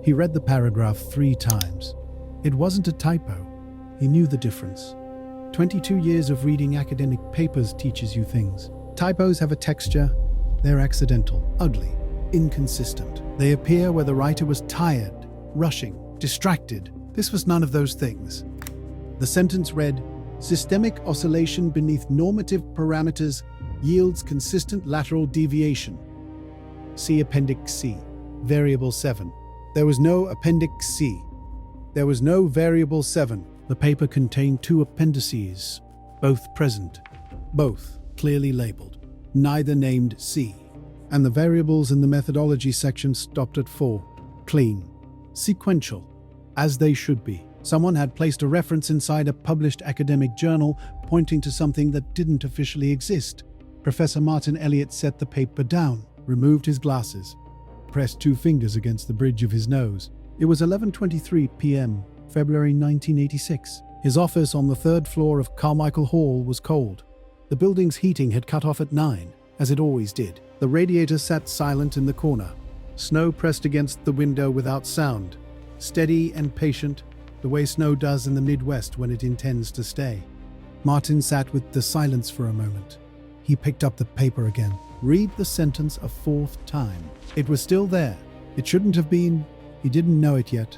He read the paragraph 3 times. It wasn't a typo. He knew the difference. 22 years of reading academic papers teaches you things. Typos have a texture. They're accidental, ugly, inconsistent. They appear where the writer was tired, rushing, distracted. This was none of those things. The sentence read, "Systemic oscillation beneath normative parameters yields consistent lateral deviation. See Appendix C, Variable 7. There was no Appendix C. There was no Variable 7. The paper contained 2 appendices, both present, both clearly labeled, neither named C. And the variables in the methodology section stopped at 4. Clean. Sequential. As they should be. Someone had placed a reference inside a published academic journal pointing to something that didn't officially exist. Professor Martin Elliott set the paper down, removed his glasses, pressed 2 fingers against the bridge of his nose. It was 11:23 p.m., February 1986. His office on the 3rd floor of Carmichael Hall was cold. The building's heating had cut off at 9, as it always did. The radiator sat silent in the corner. Snow pressed against the window without sound, steady and patient, the way snow does in the Midwest when it intends to stay. Martin sat with the silence for a moment. He picked up the paper again. Read the sentence a 4th time. It was still there. It shouldn't have been. He didn't know it yet.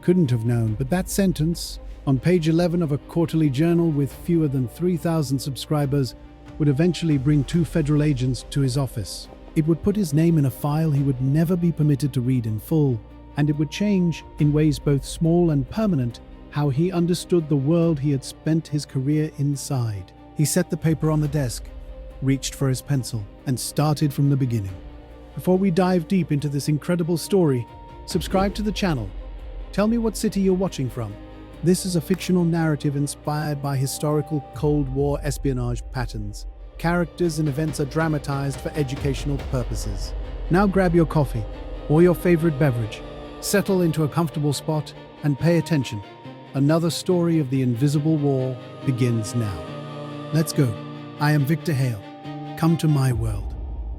Couldn't have known, but that sentence, on page 11 of a quarterly journal with fewer than 3,000 subscribers, would eventually bring 2 federal agents to his office. It would put his name in a file he would never be permitted to read in full, and it would change, in ways both small and permanent, how he understood the world he had spent his career inside. He set the paper on the desk, reached for his pencil, and started from the beginning. Before we dive deep into this incredible story, subscribe to the channel. Tell me what city you're watching from. This is a fictional narrative inspired by historical Cold War espionage patterns. Characters and events are dramatized for educational purposes. Now grab your coffee or your favorite beverage, settle into a comfortable spot, and pay attention. Another story of the invisible war begins now. Let's go. I am Viktor Hale. Come to my world.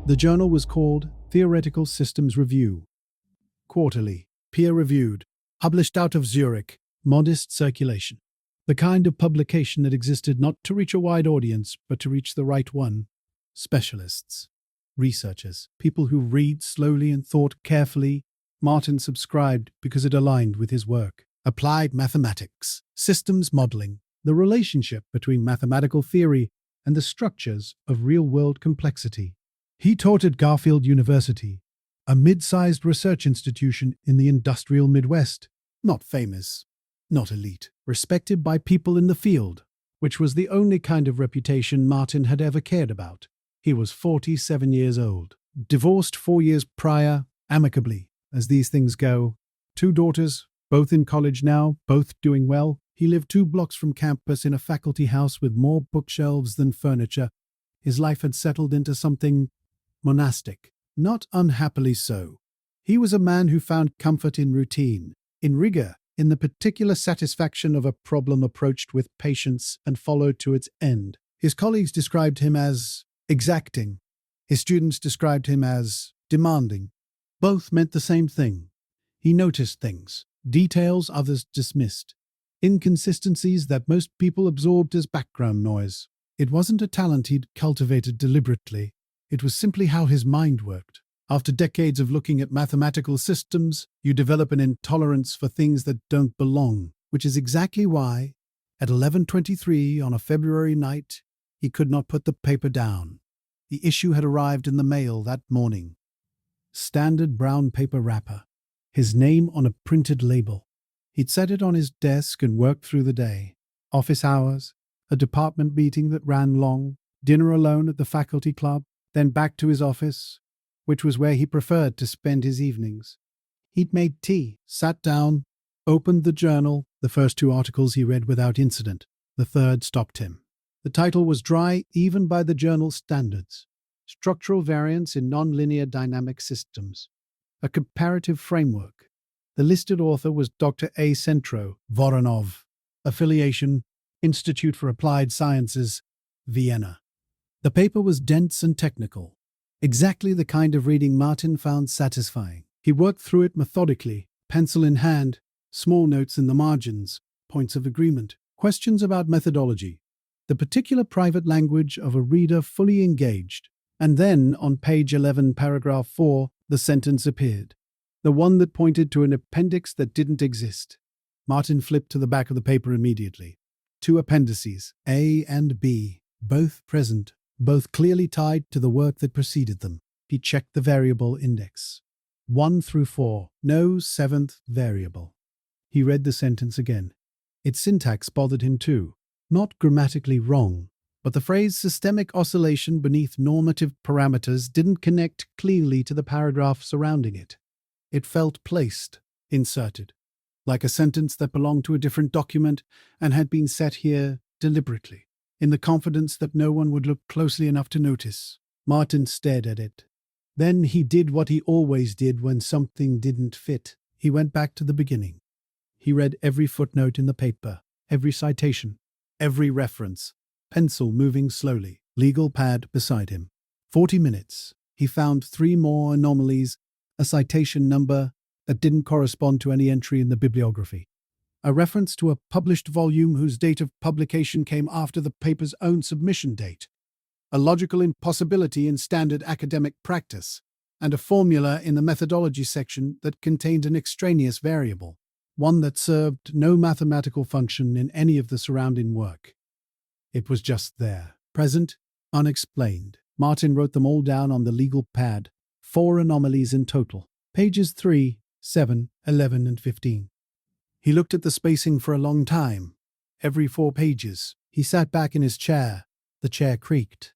The journal was called Theoretical Systems Review. Quarterly, peer-reviewed, published out of Zurich, modest circulation. The kind of publication that existed not to reach a wide audience, but to reach the right one. Specialists, researchers, people who read slowly and thought carefully. Martin subscribed because it aligned with his work. Applied mathematics, systems modeling, the relationship between mathematical theory and the structures of real-world complexity. He taught at Garfield University, a mid-sized research institution in the industrial Midwest. Not famous, not elite, respected by people in the field, which was the only kind of reputation Martin had ever cared about. He was 47 years old, divorced 4 years prior, amicably, as these things go. 2 daughters, both in college now, both doing well. He lived 2 blocks from campus in a faculty house with more bookshelves than furniture. His life had settled into something monastic, not unhappily so. He was a man who found comfort in routine, in rigor, in the particular satisfaction of a problem approached with patience and followed to its end. His colleagues described him as exacting. His students described him as demanding. Both meant the same thing. He noticed things, details others dismissed, inconsistencies that most people absorbed as background noise. It wasn't a talent he'd cultivated deliberately. It was simply how his mind worked. After decades of looking at mathematical systems, you develop an intolerance for things that don't belong, which is exactly why, at 11:23 on a February night, he could not put the paper down. The issue had arrived in the mail that morning. Standard brown paper wrapper. His name on a printed label. He'd set it on his desk and worked through the day. Office hours, a department meeting that ran long, dinner alone at the faculty club, then back to his office, which was where he preferred to spend his evenings. He'd made tea, sat down, opened the journal. The first 2 articles he read without incident. The third stopped him. The title was dry even by the journal standards. Structural Variance in Nonlinear Dynamic Systems. A Comparative Framework. The listed author was Dr. A. Centro Voronov. Affiliation, Institute for Applied Sciences, Vienna. The paper was dense and technical. Exactly the kind of reading Martin found satisfying. He worked through it methodically, pencil in hand, small notes in the margins, points of agreement, questions about methodology, the particular private language of a reader fully engaged. And then, on page 11, paragraph 4, the sentence appeared. The one that pointed to an appendix that didn't exist. Martin flipped to the back of the paper immediately. 2 appendices, A and B, both present, both clearly tied to the work that preceded them. He checked the variable index. 1 through 4, no 7th variable. He read the sentence again. Its syntax bothered him too. Not grammatically wrong, but the phrase systemic oscillation beneath normative parameters didn't connect cleanly to the paragraph surrounding it. It felt placed, inserted, like a sentence that belonged to a different document and had been set here deliberately, in the confidence that no one would look closely enough to notice. Martin stared at it. Then he did what he always did when something didn't fit. He went back to the beginning. He read every footnote in the paper, every citation, every reference, pencil moving slowly, legal pad beside him. 40 minutes. He found 3 more anomalies, a citation number that didn't correspond to any entry in the bibliography, a reference to a published volume whose date of publication came after the paper's own submission date, a logical impossibility in standard academic practice, and a formula in the methodology section that contained an extraneous variable, one that served no mathematical function in any of the surrounding work. It was just there, present, unexplained. Martin wrote them all down on the legal pad, 4 anomalies in total, pages 3, 7, 11, and 15. He looked at the spacing for a long time. Every 4 pages, he sat back in his chair. The chair creaked.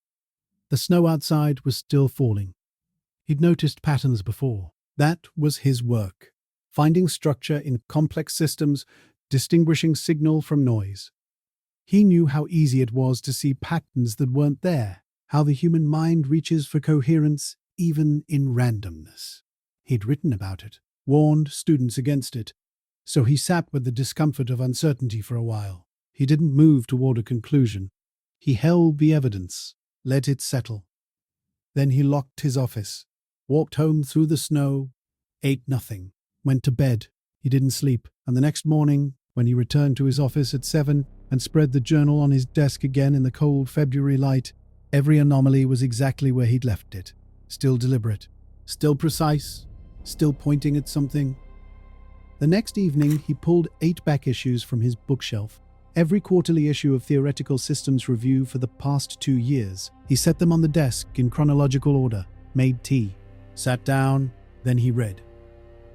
The snow outside was still falling. He'd noticed patterns before. That was his work. Finding structure in complex systems, distinguishing signal from noise. He knew how easy it was to see patterns that weren't there, how the human mind reaches for coherence even in randomness. He'd written about it, warned students against it, so he sat with the discomfort of uncertainty for a while. He didn't move toward a conclusion. He held the evidence, let it settle. Then he locked his office, walked home through the snow, ate nothing, went to bed. He didn't sleep, and the next morning, when he returned to his office at 7 and spread the journal on his desk again in the cold February light, every anomaly was exactly where he'd left it. Still deliberate, still precise, still pointing at something. The next evening, he pulled 8 back issues from his bookshelf. Every quarterly issue of Theoretical Systems Review for the past 2 years. He set them on the desk in chronological order, made tea, sat down, then he read.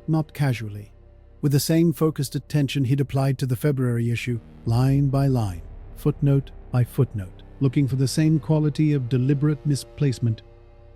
Not casually, with the same focused attention he'd applied to the February issue, line by line, footnote by footnote, looking for the same quality of deliberate misplacement.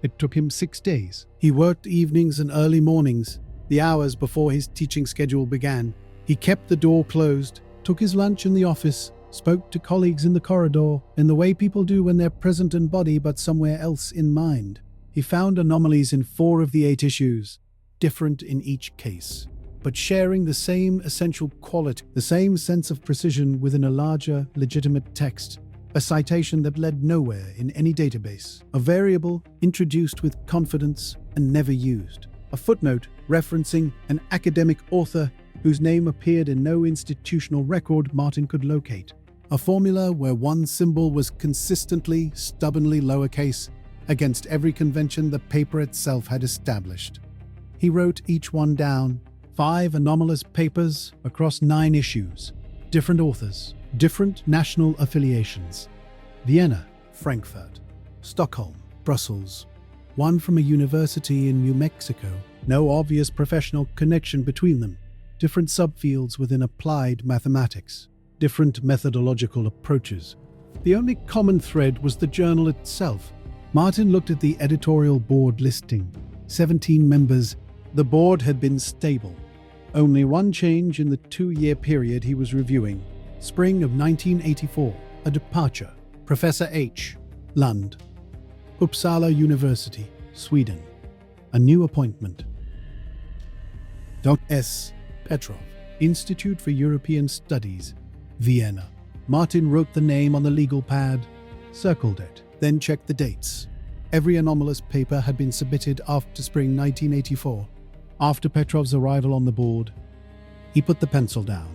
It took him 6 days. He worked evenings and early mornings, the hours before his teaching schedule began. He kept the door closed, took his lunch in the office, spoke to colleagues in the corridor, in the way people do when they're present in body but somewhere else in mind. He found anomalies in 4 of the 8 issues, different in each case, but sharing the same essential quality, the same sense of precision within a larger, legitimate text. A citation that led nowhere in any database. A variable introduced with confidence and never used. A footnote referencing an academic author whose name appeared in no institutional record Martin could locate. A formula where one symbol was consistently, stubbornly lowercase against every convention the paper itself had established. He wrote each one down. 5 anomalous papers across 9 issues. Different authors. Different national affiliations. Vienna, Frankfurt, Stockholm, Brussels. One from a university in New Mexico. No obvious professional connection between them. Different subfields within applied mathematics. Different methodological approaches. The only common thread was the journal itself. Martin looked at the editorial board listing. 17 members. The board had been stable. Only one change in the 2-year period he was reviewing. Spring of 1984, a departure. Professor H. Lund. Uppsala University, Sweden. A new appointment. Dr. S. Petrov, Institute for European Studies, Vienna. Martin wrote the name on the legal pad, circled it, then checked the dates. Every anomalous paper had been submitted after spring 1984. After Petrov's arrival on the board, He put the pencil down.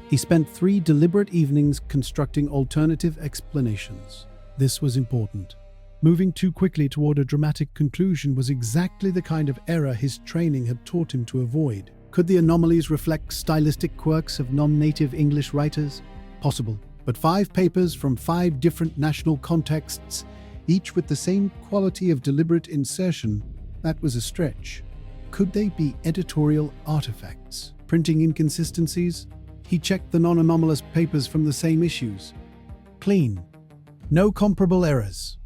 He spent 3 deliberate evenings constructing alternative explanations. This was important. Moving too quickly toward a dramatic conclusion was exactly the kind of error his training had taught him to avoid. Could the anomalies reflect stylistic quirks of non-native English writers? Possible. But 5 papers from 5 different national contexts, each with the same quality of deliberate insertion, that was a stretch. Could they be editorial artifacts? Printing inconsistencies? He checked the non-anomalous papers from the same issues. Clean. No comparable errors.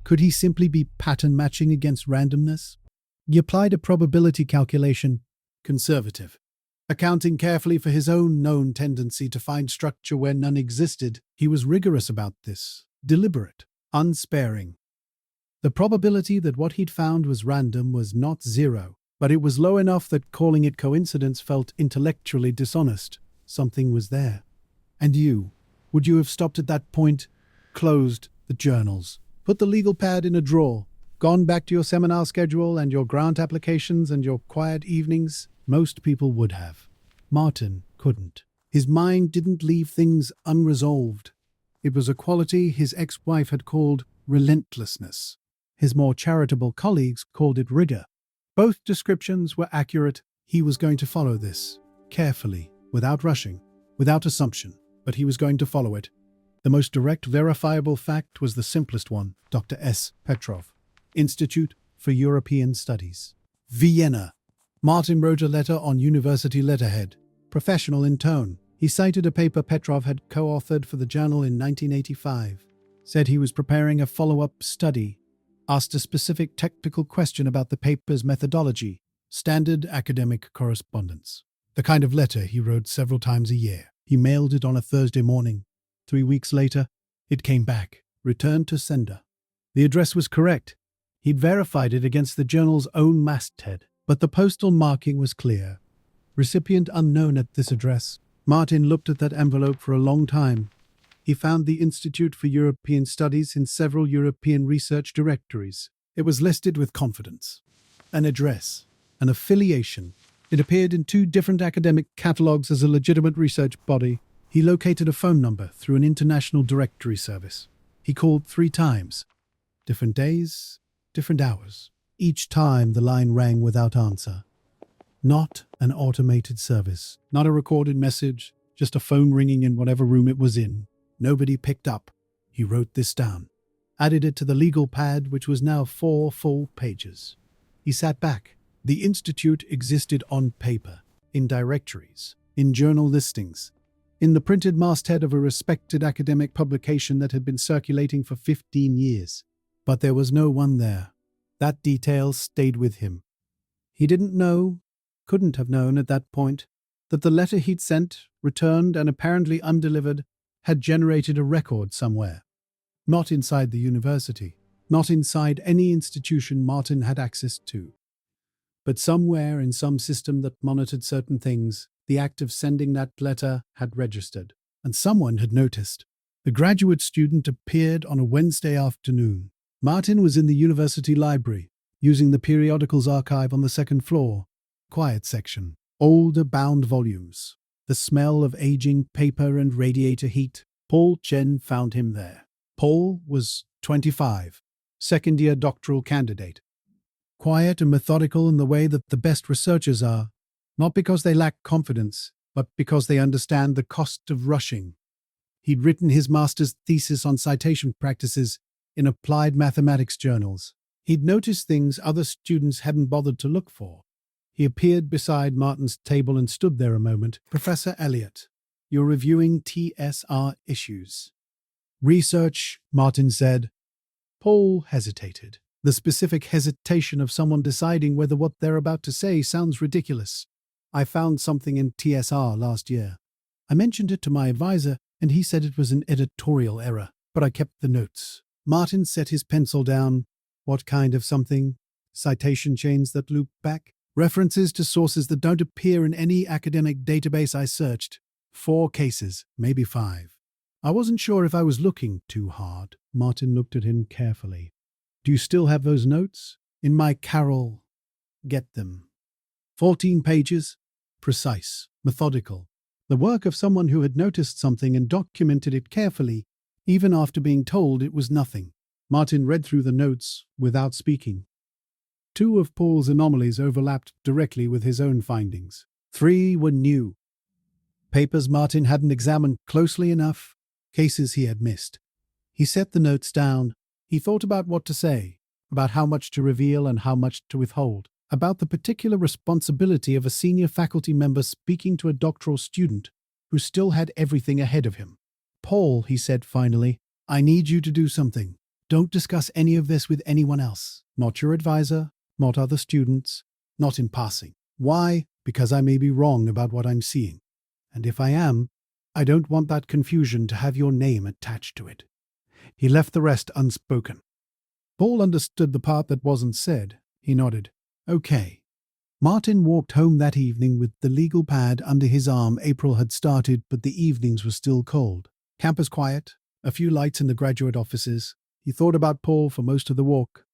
Could he simply be pattern matching against randomness? He applied a probability calculation, conservative. Accounting carefully for his own known tendency to find structure where none existed, he was rigorous about this, deliberate, unsparing. The probability that what he'd found was random was not 0, but it was low enough that calling it coincidence felt intellectually dishonest. Something was there. And you? Would you have stopped at that point? Closed the journals? Put the legal pad in a drawer? Gone back to your seminar schedule and your grant applications and your quiet evenings? Most people would have. Martin couldn't. His mind didn't leave things unresolved. It was a quality his ex-wife had called relentlessness. His more charitable colleagues called it rigor. Both descriptions were accurate. He was going to follow this, carefully, without rushing, without assumption, but he was going to follow it. The most direct, verifiable fact was the simplest one. Dr. S. Petrov, Institute for European Studies, Vienna. Martin wrote a letter on university letterhead, professional in tone. He cited a paper Petrov had co-authored for the journal in 1985, said he was preparing a follow-up study, asked a specific technical question about the paper's methodology, standard academic correspondence. The kind of letter he wrote several times a year. He mailed it on a Thursday morning. 3 weeks later, it came back, returned to sender. The address was correct. He'd verified it against the journal's own masthead, but the postal marking was clear. Recipient unknown at this address. Martin looked at that envelope for a long time. He found the Institute for European Studies in several European research directories. It was listed with confidence. An address, an affiliation. It appeared in 2 different academic catalogues as a legitimate research body. He located a phone number through an international directory service. He called 3 times. Different days, different hours. Each time the line rang without answer. Not an automated service, not a recorded message, just a phone ringing in whatever room it was in. Nobody picked up. He wrote this down, added it to the legal pad, which was now 4 full pages. He sat back. The Institute existed on paper, in directories, in journal listings, in the printed masthead of a respected academic publication that had been circulating for 15 years. But there was no one there. That detail stayed with him. He didn't know, couldn't have known at that point, that the letter he'd sent, returned and apparently undelivered, had generated a record somewhere. Not inside the university, not inside any institution Martin had access to. But somewhere in some system that monitored certain things, the act of sending that letter had registered, and someone had noticed. The graduate student appeared on a Wednesday afternoon. Martin was in the university library, using the periodicals archive on the 2nd floor, quiet section, older bound volumes. The smell of aging paper and radiator heat. Paul Chen found him there. Paul was 25, second-year doctoral candidate. Quiet and methodical in the way that the best researchers are, not because they lack confidence, but because they understand the cost of rushing. He'd written his master's thesis on citation practices in applied mathematics journals. He'd noticed things other students hadn't bothered to look for. He appeared beside Martin's table and stood there a moment. Professor Elliott, you're reviewing TSR issues. Research, Martin said. Paul hesitated. The specific hesitation of someone deciding whether what they're about to say sounds ridiculous. I found something in TSR last year. I mentioned it to my advisor, and he said it was an editorial error, but I kept the notes. Martin set his pencil down. What kind of something? Citation chains that loop back? References to sources that don't appear in any academic database I searched. 4 cases, maybe 5. I wasn't sure if I was looking too hard. Martin looked at him carefully. Do you still have those notes? In my Carol. Get them. 14 pages. Precise. methodical. The work of someone who had noticed something and documented it carefully, even after being told it was nothing. Martin read through the notes without speaking. 2 of Paul's anomalies overlapped directly with his own findings. 3 were new. Papers Martin hadn't examined closely enough, cases he had missed. He set the notes down. He thought about what to say, about how much to reveal and how much to withhold, about the particular responsibility of a senior faculty member speaking to a doctoral student who still had everything ahead of him. "Paul," he said finally, "I need you to do something. Don't discuss any of this with anyone else. Not your advisor, not other students, not in passing. Why? Because I may be wrong about what I'm seeing. And if I am, I don't want that confusion to have your name attached to it." He left the rest unspoken. Paul understood the part that wasn't said. He nodded. "Okay." Martin walked home that evening with the legal pad under his arm. April had started, but the evenings were still cold. Campus quiet, a few lights in the graduate offices. He thought about Paul for most of the walk.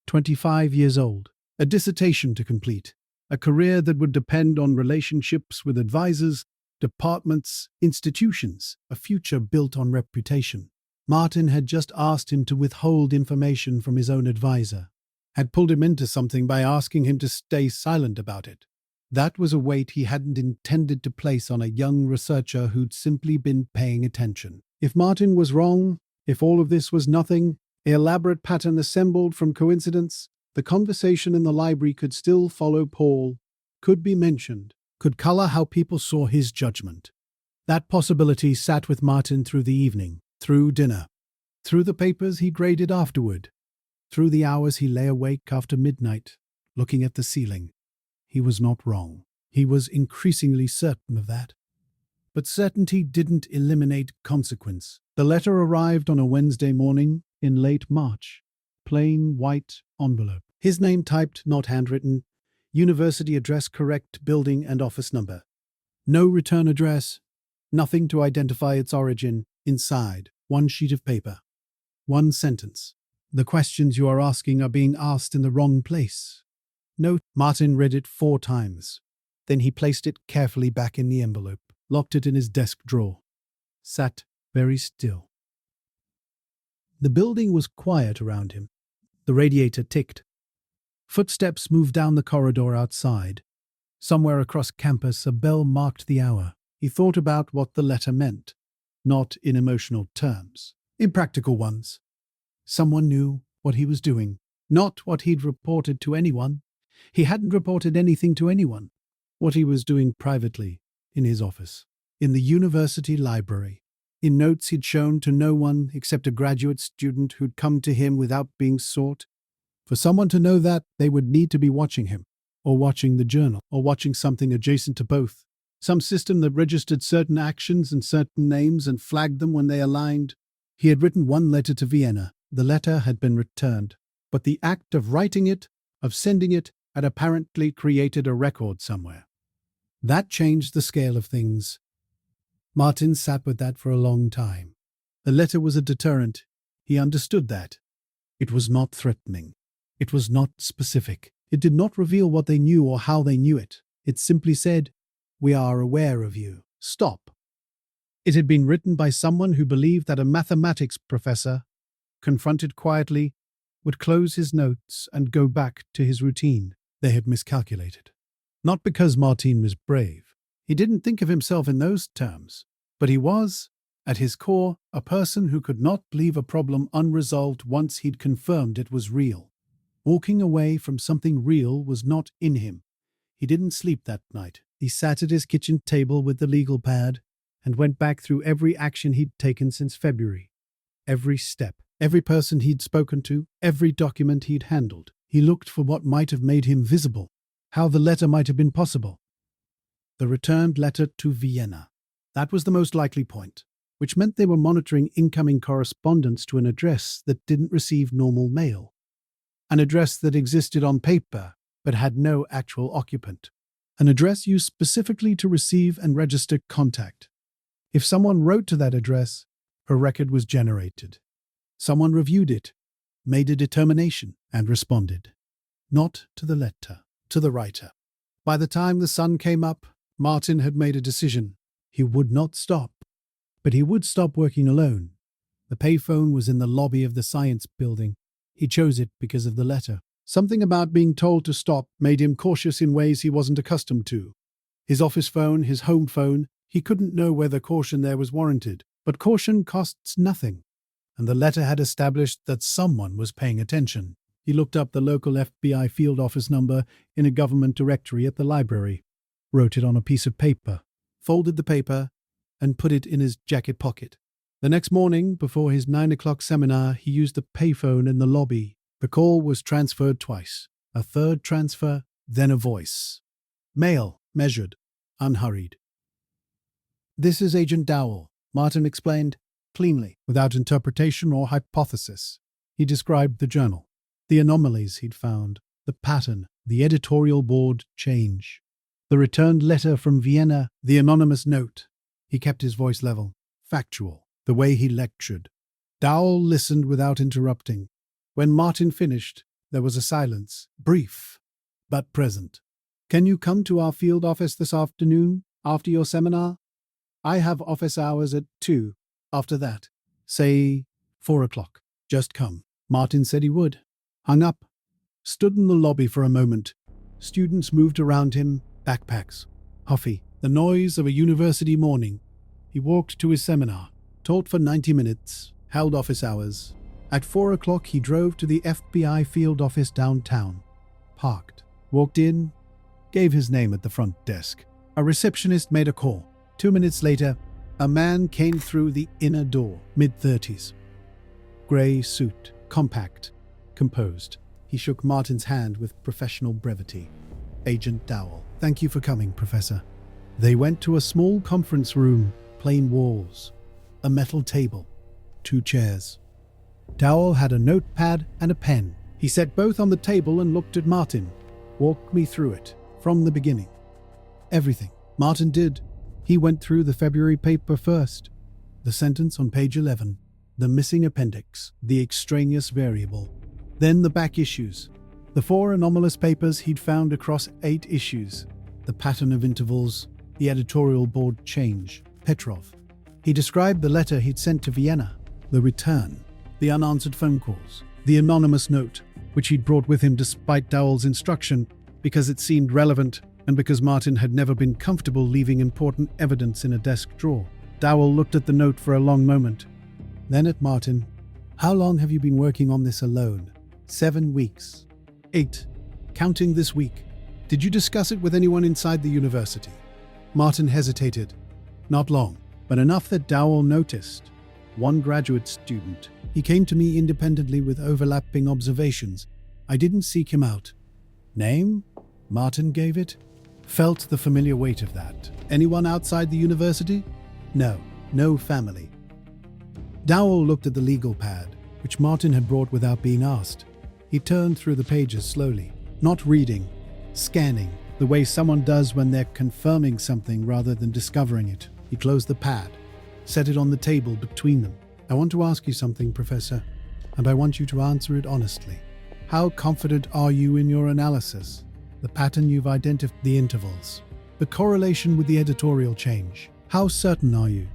25 years old, a dissertation to complete, a career that would depend on relationships with advisors, departments, institutions, a future built on reputation. Martin had just asked him to withhold information from his own advisor, had pulled him into something by asking him to stay silent about it. That was a weight he hadn't intended to place on a young researcher who'd simply been paying attention. If Martin was wrong, if all of this was nothing, an elaborate pattern assembled from coincidence, the conversation in the library could still follow Paul, could be mentioned, could color how people saw his judgment. That possibility sat with Martin through the evening, through dinner, through the papers he graded afterward, through the hours he lay awake after midnight, looking at the ceiling. He was not wrong. He was increasingly certain of that. But certainty didn't eliminate consequence. The letter arrived on a Wednesday morning in late March. Plain white envelope. His name typed, not handwritten. University address correct, building and office number. No return address. Nothing to identify its origin. Inside, one sheet of paper. One sentence. "The questions you are asking are being asked in the wrong place." Note. Martin read it 4 times. Then he placed it carefully back in the envelope, locked it in his desk drawer, sat very still. The building was quiet around him. The radiator ticked. Footsteps moved down the corridor outside. Somewhere across campus, a bell marked the hour. He thought about what the letter meant, not in emotional terms, in practical ones. Someone knew what he was doing, not what he'd reported to anyone. He hadn't reported anything to anyone. What he was doing privately, in his office, in the university library, in notes he'd shown to no one except a graduate student who'd come to him without being sought. For someone to know that, they would need to be watching him, or watching the journal, or watching something adjacent to both. Some system that registered certain actions and certain names and flagged them when they aligned. He had written one letter to Vienna. The letter had been returned, but the act of writing it, of sending it, had apparently created a record somewhere. That changed the scale of things. Martin sat with that for a long time. The letter was a deterrent. He understood that. It was not threatening. It was not specific. It did not reveal what they knew or how they knew it. It simply said, "We are aware of you. Stop." It had been written by someone who believed that a mathematics professor, confronted quietly, would close his notes and go back to his routine. They had miscalculated. Not because Martin was brave. He didn't think of himself in those terms. But he was, at his core, a person who could not leave a problem unresolved once he'd confirmed it was real. Walking away from something real was not in him. He didn't sleep that night. He sat at his kitchen table with the legal pad and went back through every action he'd taken since February. Every step, every person he'd spoken to, every document he'd handled. He looked for what might have made him visible, how the letter might have been possible. The returned letter to Vienna. That was the most likely point, which meant they were monitoring incoming correspondence to an address that didn't receive normal mail. An address that existed on paper, but had no actual occupant. An address used specifically to receive and register contact. If someone wrote to that address, a record was generated. Someone reviewed it, made a determination, and responded. Not to the letter, to the writer. By the time the sun came up, Martin had made a decision. He would not stop. But he would stop working alone. The payphone was in the lobby of the science building. He chose it because of the letter. Something about being told to stop made him cautious in ways he wasn't accustomed to. His office phone, his home phone, he couldn't know whether caution there was warranted. But caution costs nothing. And the letter had established that someone was paying attention. He looked up the local FBI field office number in a government directory at the library, wrote it on a piece of paper, folded the paper, and put it in his jacket pocket. The next morning, before his 9 o'clock seminar, he used the payphone in the lobby. The call was transferred twice. A third transfer, then a voice. Male, measured, unhurried. "This is Agent Dowell," Martin explained, cleanly, without interpretation or hypothesis. He described the journal, the anomalies he'd found, the pattern, the editorial board change, the returned letter from Vienna, the anonymous note. He kept his voice level, factual, the way he lectured. Dowell listened without interrupting. When Martin finished, there was a silence, brief, but present. "Can you come to our field office this afternoon, after your seminar? I have office hours at 2. After that, say 4 o'clock. Just come." Martin said he would. Hung up. Stood in the lobby for a moment. Students moved around him, backpacks. Huffy, the noise of a university morning. He walked to his seminar, taught for 90 minutes, held office hours. At 4 o'clock he drove to the FBI field office downtown. Parked. Walked in. Gave his name at the front desk. A receptionist made a call. 2 minutes later, a man came through the inner door, mid-30s. Grey suit, compact, composed. He shook Martin's hand with professional brevity. "Agent Dowell. Thank you for coming, Professor." They went to a small conference room, plain walls, a metal table, 2 chairs. Dowell had a notepad and a pen. He set both on the table and looked at Martin. "Walk me through it, from the beginning." Everything. Martin did. He went through the February paper first. The sentence on page 11. The missing appendix. The extraneous variable. Then the back issues. The 4 anomalous papers he'd found across 8 issues. The pattern of intervals. The editorial board change. Petrov. He described the letter he'd sent to Vienna. The return. The unanswered phone calls. The anonymous note, which he'd brought with him despite Dowell's instruction, because it seemed relevant and because Martin had never been comfortable leaving important evidence in a desk drawer. Dowell looked at the note for a long moment. Then at Martin. "How long have you been working on this alone?" 7 weeks. 8. Counting this week. "Did you discuss it with anyone inside the university?" Martin hesitated. "Not long, but enough that Dowell noticed. 1 graduate student. He came to me independently with overlapping observations. I didn't seek him out." "Name?" Martin gave it. Felt the familiar weight of that. "Anyone outside the university?" "No. No family." Dowell looked at the legal pad, which Martin had brought without being asked. He turned through the pages slowly, not reading, scanning, the way someone does when they're confirming something rather than discovering it. He closed the pad, set it on the table between them. "I want to ask you something, Professor, and I want you to answer it honestly. How confident are you in your analysis? The pattern you've identified, the intervals, the correlation with the editorial change. How certain are you?"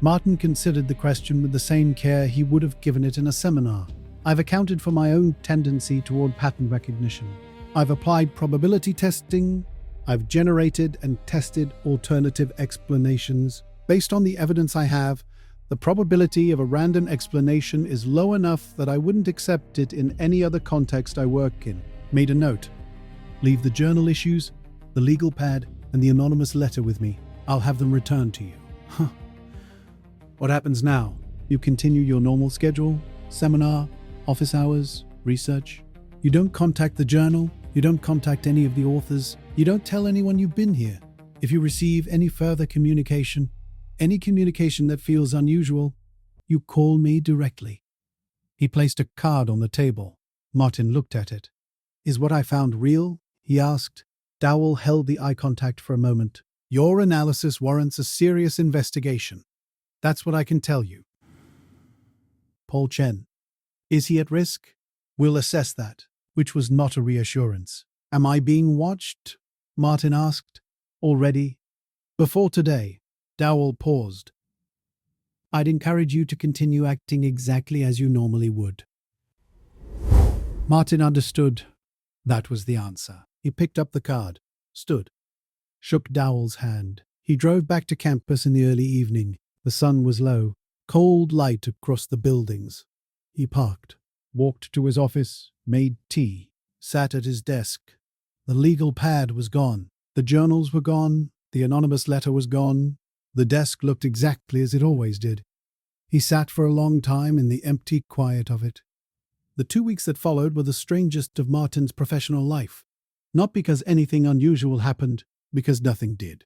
Martin considered the question with the same care he would have given it in a seminar. "I've accounted for my own tendency toward pattern recognition. I've applied probability testing. I've generated and tested alternative explanations. Based on the evidence I have, the probability of a random explanation is low enough that I wouldn't accept it in any other context I work in." Made a note. "Leave the journal issues, the legal pad, and the anonymous letter with me. I'll have them returned to you." Huh. What happens now? You continue your normal schedule? Seminar, office hours, research? You don't contact the journal? You don't contact any of the authors? You don't tell anyone you've been here? If you receive any further communication, any communication that feels unusual, you call me directly. He placed a card on the table. Martin looked at it. "Is what I found real?" he asked. Dowell held the eye contact for a moment. "Your analysis warrants a serious investigation. That's what I can tell you." Paul Chen. "Is he at risk?" "We'll assess that," which was not a reassurance. "Am I being watched?" Martin asked. "Already?" Before today, Dowell paused. I'd encourage you to continue acting exactly as you normally would. Martin understood. That was the answer. He picked up the card, stood, shook Dowell's hand. He drove back to campus in the early evening. The sun was low, cold light across the buildings. He parked, walked to his office, made tea, sat at his desk. The legal pad was gone. The journals were gone. The anonymous letter was gone. The desk looked exactly as it always did. He sat for a long time in the empty quiet of it. The 2 weeks that followed were the strangest of Martin's professional life. Not because anything unusual happened, because nothing did.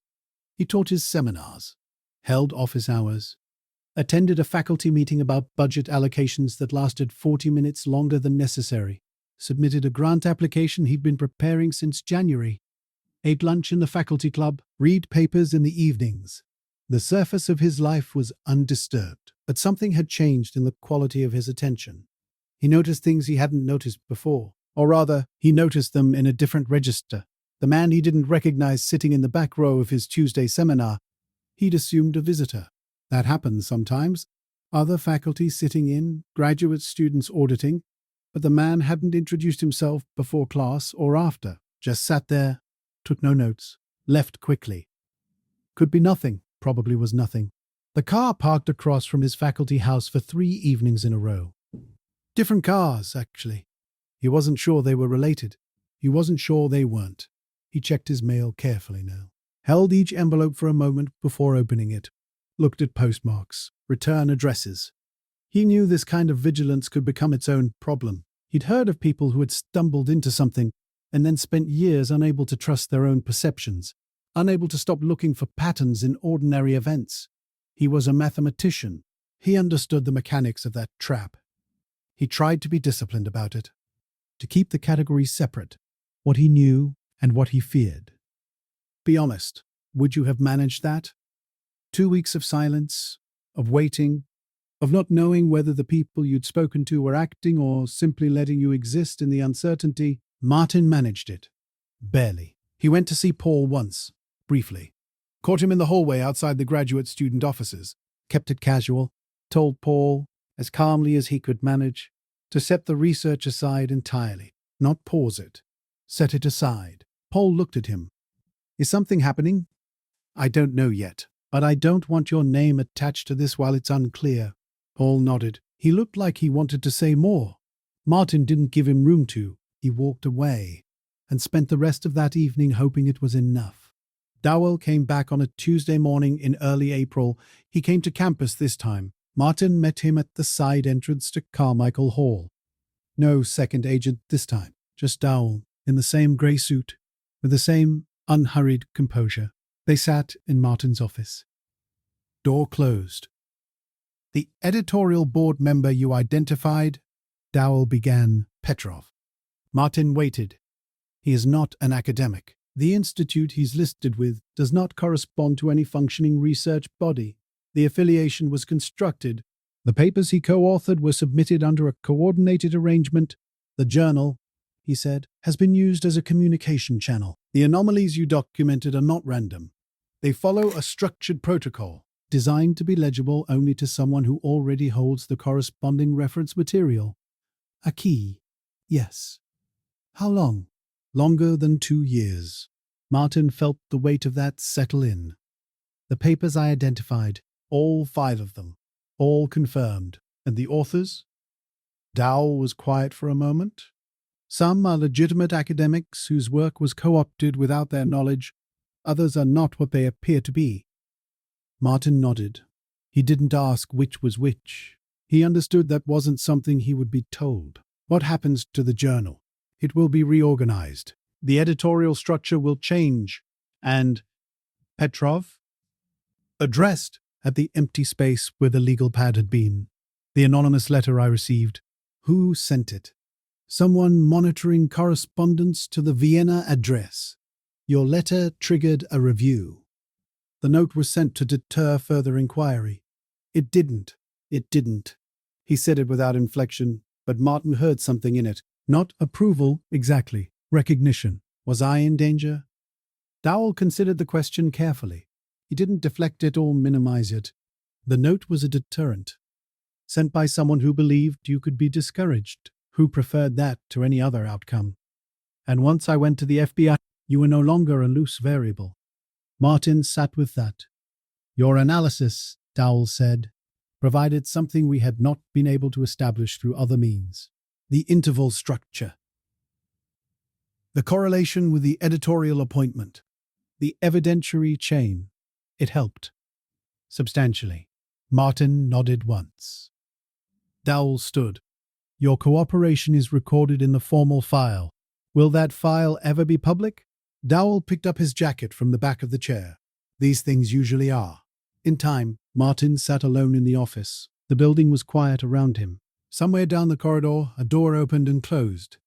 He taught his seminars, held office hours, attended a faculty meeting about budget allocations that lasted 40 minutes longer than necessary, submitted a grant application he'd been preparing since January, ate lunch in the faculty club, read papers in the evenings. The surface of his life was undisturbed, but something had changed in the quality of his attention. He noticed things he hadn't noticed before, or rather, he noticed them in a different register. The man he didn't recognize sitting in the back row of his Tuesday seminar, he'd assumed a visitor. That happens sometimes. Other faculty sitting in, graduate students auditing, but the man hadn't introduced himself before class or after, just sat there, took no notes, left quickly. Could be nothing, probably was nothing. The car parked across from his faculty house for 3 evenings in a row. Different cars, actually. He wasn't sure they were related. He wasn't sure they weren't. He checked his mail carefully now, held each envelope for a moment before opening it, looked at postmarks, return addresses. He knew this kind of vigilance could become its own problem. He'd heard of people who had stumbled into something and then spent years unable to trust their own perceptions, unable to stop looking for patterns in ordinary events. He was a mathematician. He understood the mechanics of that trap. He tried to be disciplined about it, to keep the categories separate, what he knew and what he feared. Be honest, would you have managed that? 2 weeks of silence, of waiting, of not knowing whether the people you'd spoken to were acting or simply letting you exist in the uncertainty. Martin managed it. Barely. He went to see Paul once, briefly. Caught him in the hallway outside the graduate student offices. Kept it casual. Told Paul, as calmly as he could manage, to set the research aside entirely. Not pause it. Set it aside. Paul looked at him. Is something happening? I don't know yet, but I don't want your name attached to this while it's unclear. Paul nodded. He looked like he wanted to say more. Martin didn't give him room to. He walked away and spent the rest of that evening hoping it was enough. Dowell came back on a Tuesday morning in early April. He came to campus this time. Martin met him at the side entrance to Carmichael Hall. No second agent this time, just Dowell, in the same grey suit, with the same unhurried composure. They sat in Martin's office. Door closed. The editorial board member you identified, Dowell began. Petrov. Martin waited. He is not an academic. The institute he's listed with does not correspond to any functioning research body. The affiliation was constructed. The papers he co-authored were submitted under a coordinated arrangement. The journal, he said, has been used as a communication channel. The anomalies you documented are not random. They follow a structured protocol, designed to be legible only to someone who already holds the corresponding reference material. A key, yes. How long? Longer than 2 years. Martin felt the weight of that settle in. The papers I identified, all 5 of them, all confirmed. And the authors? Dowell was quiet for a moment. Some are legitimate academics whose work was co-opted without their knowledge. Others are not what they appear to be. Martin nodded. He didn't ask which was which. He understood that wasn't something he would be told. What happens to the journal? It will be reorganized. The editorial structure will change. And Petrov? Addressed at the empty space where the legal pad had been. The anonymous letter I received. Who sent it? Someone monitoring correspondence to the Vienna address. Your letter triggered a review. The note was sent to deter further inquiry. It didn't. He said it without inflection, but Martin heard something in it. Not approval, exactly. Recognition. Was I in danger? Dowell considered the question carefully. He didn't deflect it or minimize it. The note was a deterrent, sent by someone who believed you could be discouraged, who preferred that to any other outcome. And once I went to the FBI, you were no longer a loose variable. Martin sat with that. Your analysis, Dowell said, provided something we had not been able to establish through other means. The interval structure. The correlation with the editorial appointment. The evidentiary chain. It helped. Substantially. Martin nodded once. Dowell stood. Your cooperation is recorded in the formal file. Will that file ever be public? Dowell picked up his jacket from the back of the chair. These things usually are. In time, Martin sat alone in the office. The building was quiet around him. Somewhere down the corridor, a door opened and closed.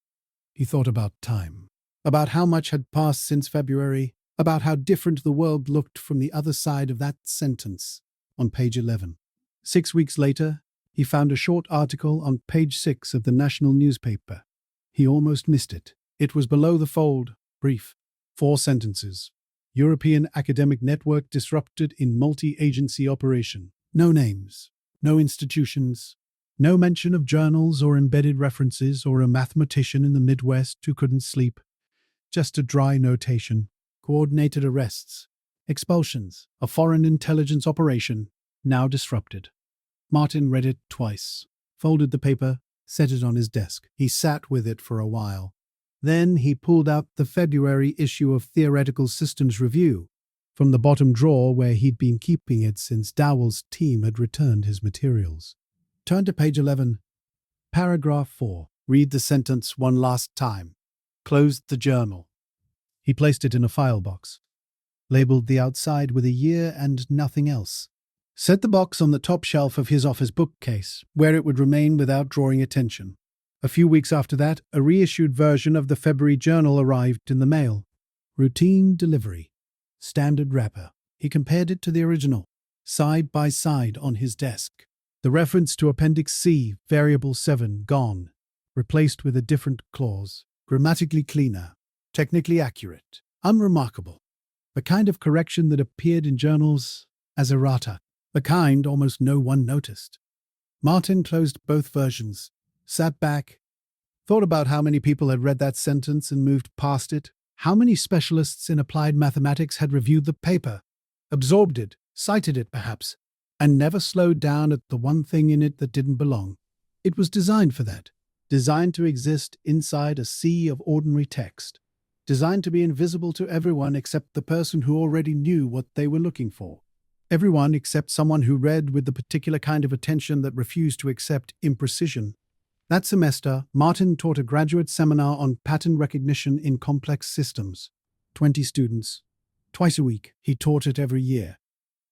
He thought about time. About how much had passed since February. About how different the world looked from the other side of that sentence on page 11. 6 weeks later, he found a short article on page 6 of the national newspaper. He almost missed it. It was below the fold, brief. 4 sentences. European academic network disrupted in multi-agency operation. No names, no institutions, no mention of journals or embedded references or a mathematician in the Midwest who couldn't sleep. Just a dry notation. Coordinated arrests, expulsions, a foreign intelligence operation, now disrupted. Martin read it twice, folded the paper, set it on his desk. He sat with it for a while. Then he pulled out the February issue of Theoretical Systems Review from the bottom drawer where he'd been keeping it since Dowell's team had returned his materials. Turn to page 11. Paragraph 4. Read the sentence one last time. Closed the journal. He placed it in a file box, labeled the outside with a year and nothing else. Set the box on the top shelf of his office bookcase, where it would remain without drawing attention. A few weeks after that, a reissued version of the February journal arrived in the mail. Routine delivery. Standard wrapper. He compared it to the original, side by side on his desk. The reference to Appendix C, Variable 7, gone, replaced with a different clause. Grammatically cleaner, technically accurate, unremarkable. The kind of correction that appeared in journals as errata. The kind almost no one noticed. Martin closed both versions, sat back, thought about how many people had read that sentence and moved past it, how many specialists in applied mathematics had reviewed the paper, absorbed it, cited it perhaps, and never slowed down at the one thing in it that didn't belong. It was designed for that, designed to exist inside a sea of ordinary text, designed to be invisible to everyone except the person who already knew what they were looking for. Everyone except someone who read with the particular kind of attention that refused to accept imprecision. That semester, Martin taught a graduate seminar on pattern recognition in complex systems. 20 students. Twice a week, he taught it every year.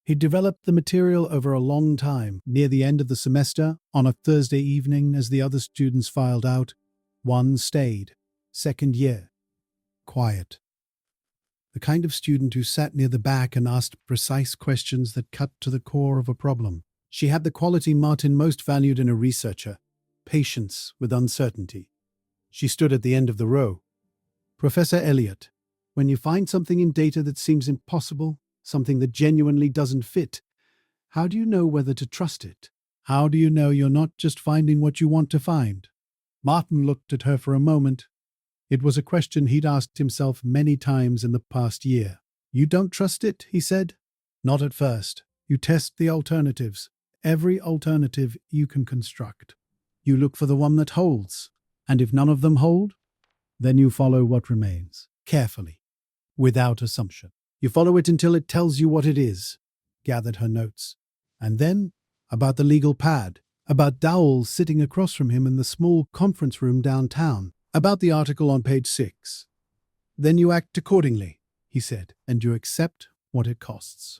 He developed the material over a long time. Near the end of the semester, on a Thursday evening as the other students filed out, one stayed. Second year. Quiet. The kind of student who sat near the back and asked precise questions that cut to the core of a problem. She had the quality Martin most valued in a researcher, patience with uncertainty. She stood at the end of the row. Professor Elliott, when you find something in data that seems impossible, something that genuinely doesn't fit, how do you know whether to trust it? How do you know you're not just finding what you want to find? Martin looked at her for a moment. It was a question he'd asked himself many times in the past year. You don't trust it, he said. Not at first. You test the alternatives, every alternative you can construct. You look for the one that holds, and if none of them hold, then you follow what remains, carefully, without assumption. You follow it until it tells you what it is, gathered her notes. And then, about the legal pad, about Dowell sitting across from him in the small conference room downtown, about the article on page 6. Then you act accordingly, he said, and you accept what it costs.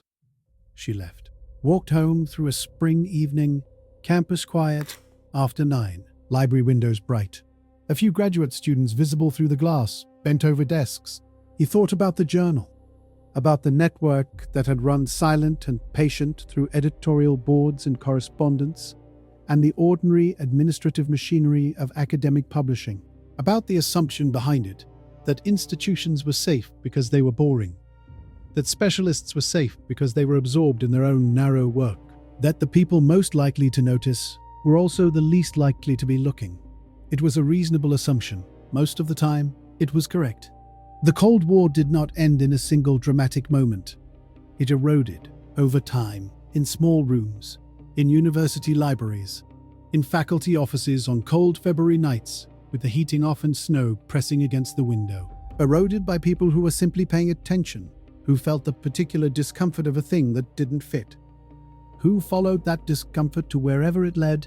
She left. Walked home through a spring evening, campus quiet, after 9, library windows bright. A few graduate students visible through the glass, bent over desks. He thought about the journal, about the network that had run silent and patient through editorial boards and correspondence, and the ordinary administrative machinery of academic publishing. About the assumption behind it, that institutions were safe because they were boring. that specialists were safe because they were absorbed in their own narrow work, that the people most likely to notice were also the least likely to be looking. It was a reasonable assumption. Most of the time, it was correct. The Cold War did not end in a single dramatic moment. It eroded over time, in small rooms, in university libraries, in faculty offices on cold February nights, with the heating off and snow pressing against the window. Eroded by people who were simply paying attention, who felt the particular discomfort of a thing that didn't fit, who followed that discomfort to wherever it led,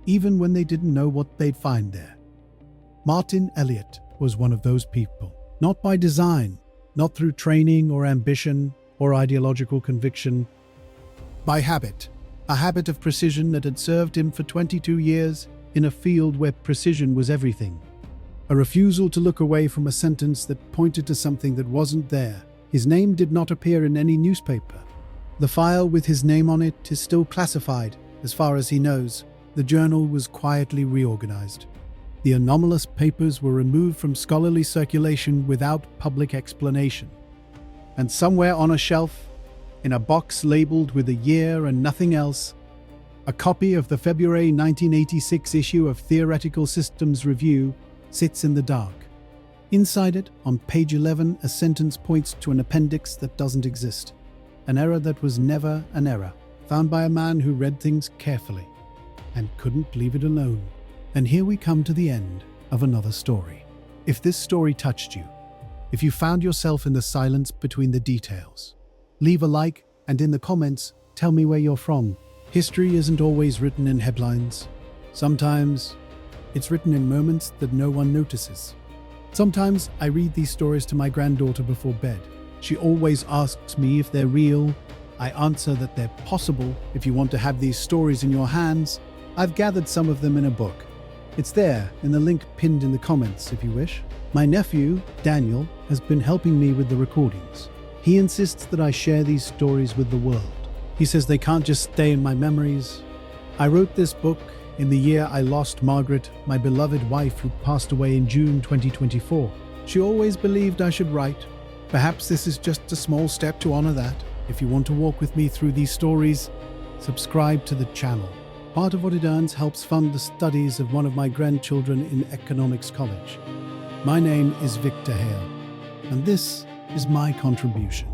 even when they didn't know what they'd find there. Martin Elliott was one of those people. Not by design, not through training or ambition or ideological conviction, by habit. A habit of precision that had served him for 22 years in a field where precision was everything. A refusal to look away from a sentence that pointed to something that wasn't there. His name did not appear in any newspaper. The file with his name on it is still classified, as far as he knows. The journal was quietly reorganized. The anomalous papers were removed from scholarly circulation without public explanation. And somewhere on a shelf, in a box labeled with a year and nothing else, a copy of the February 1986 issue of Theoretical Systems Review sits in the dark. Inside it, on page 11, a sentence points to an appendix that doesn't exist. An error that was never an error, found by a man who read things carefully and couldn't leave it alone. And here we come to the end of another story. If this story touched you, if you found yourself in the silence between the details, leave a like and in the comments, tell me where you're from. History isn't always written in headlines. Sometimes it's written in moments that no one notices. Sometimes I read these stories to my granddaughter before bed. She always asks me if they're real. I answer that they're possible if you want to have these stories in your hands. I've gathered some of them in a book. It's there in the link pinned in the comments if you wish. My nephew, Daniel, has been helping me with the recordings. He insists that I share these stories with the world. He says they can't just stay in my memories. I wrote this book in the year I lost Margaret, my beloved wife who passed away in June 2024. She always believed I should write. Perhaps this is just a small step to honor that. If you want to walk with me through these stories, subscribe to the channel. Part of what it earns helps fund the studies of one of my grandchildren in economics college. My name is Viktor Hale, and this is my contribution.